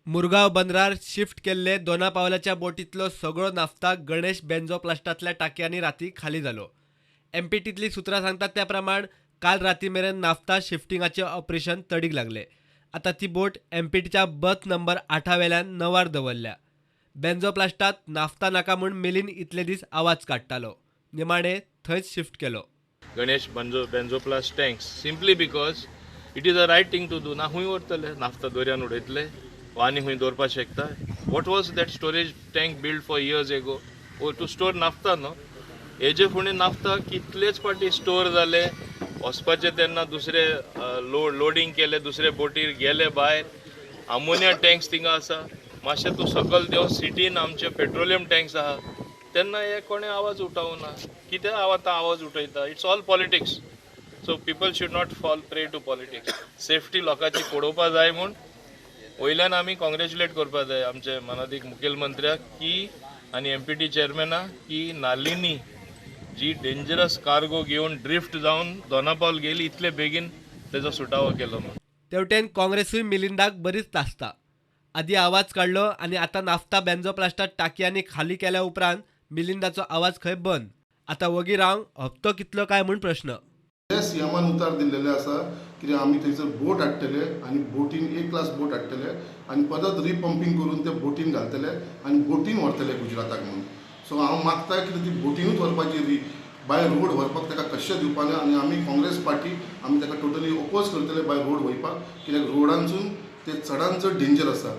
Mormugao बंदरार shift केल्ले दोनापावलाच्या बोटींतलो सगळो naphtha Ganesh बेंझोप्लास्टांतल्या टाकयांनी राती खाली जालो. एमपीटींतली सुत्रां सांगतात त्या प्रमाण काल राती मेरेन नाफ्ता शिफ्टिंगाचें ऑपरेशन तडीक लागले. आतां ती बोट एमपीटीच्या बर्थ नंबर 8 वेल्यान 9 दवरल्या. बेंझोप्लास्टांत नाफ्ता नाका म्हूण मेलीन इतले दीस आवाज काडटालो. निमाणे थंयच शिफ्ट केलो. Ganesh benzoplast tanks simply because it is the right thing to do. ना हुई उरतले नाफ्ता दोऱ्यान उडयतले आनी हुई दवरपा शकता. What was that storage tank built for years ago? To store naphtha न्हू. हेजे फुडें नाफ्ता कितलेच पाटी स्टोर जाले, वचपाचे तेन्ना दुसरे लोडिंग केले, दुसरे बोटीर गेले भायर. अमोनिया टँक्स थिंगा आसा. मातशें तूं सकयल देव सिटीन आमचे पेट्रोलियम टँक्स आहा. तेन्ना हे कोणें आवाज उठोवं ना. कित्याक आतां आवाज उठयता? It's all politics. So people should not fall prey to politics. Safety लोकांची पळोवपा जाय म्हूण वयल्यान आमी कॉंग्रॅच्युलेट करपा जाय आमचे मनादीक मुखेलमंत्र्याक की आनी एमपीटी चेअरमॅनाक की नालिनी जी डेंजरस कार्गो घेवन ड्रिफ्ट जावन दोनापावल गेली इतले बेगीन तेजो सुटावो केलो म्हणून. तेवटेन काँग्रेसूय मिलिंदाक बरीच तासता. आदी आवाज काडलो आनी आतां नाफ्ता बेंझोप्लास्टांत टाकयांनी खाली केल्या उपरांत मिलिंदाचो आवाज खंय बंद. आतां वगीर रावंक हप्तो कितलो काय म्हूण प्रश्न. सीएमान उतार दिल्लेले आसा कित्याक आमी थंयसर बोट हाडटले आनी बोटीन एक क्लास बोट हाडटले आनी परत रिपंपींग करून ते बोटीन घालतले आनी बोटीन व्हरतले गुजराताक म्हणून. सो हांव मागता की ती बोटीनूच व्हरपाची बाय रोड व्हरपाक ताका कशें दिवपाक ना. आनी आमी काँग्रेस पार्टी आमी ताका टोटली ओपोज करतले बाय रोड वयपाक कित्याक रोडांसून ते चडांत चड डेंजर आसा.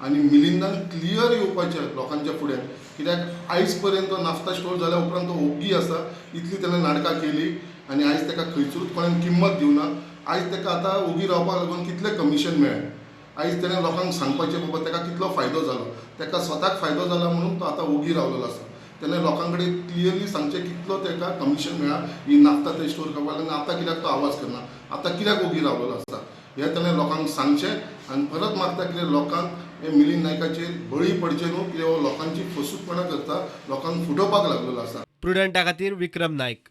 आनी मिलिंदान क्लियर येवपाचें लोकांच्या फुड्यान कित्याक आयज पर्यंत तो नाफ्ता स्टोर जाल्या उपरांत तो ओग्गी आसा. इतली ताणें नाटकां केली आनी आयज ताका खंयचरूच कोणें किंमत दिवना. आयज ताका आतां ओगी रावपाक लागून कितलें कमिशन मेळ्ळें. आयज ताणें लोकांक सांगपाचें बाबा ताका कितलो फायदो जालो. ताका स्वताक फायदो जाला म्हणून तो आतां ओगी रावलेलो आसा. ताणें लोकां कडेन क्लियरली सांगचें कितलो ताका कमिशन मेळ्ळा ही नाफ्ता थंय स्टोर करपाक लागून. आतां कित्याक तो आवाज करना, आतां कित्याक ओगी रावलेलो आसा हें ताणें लोकांक सांगचें. आनी परत मागता कितें लोकांक हे मिलिंद नायकाचेर बळी पडचे न्हू कित्याक हो लोकांची फसवणूकपणां करता, लोकांक फुडोवपाक लागलेलो आसा. प्रुडंटा खातीर विक्रम नायक.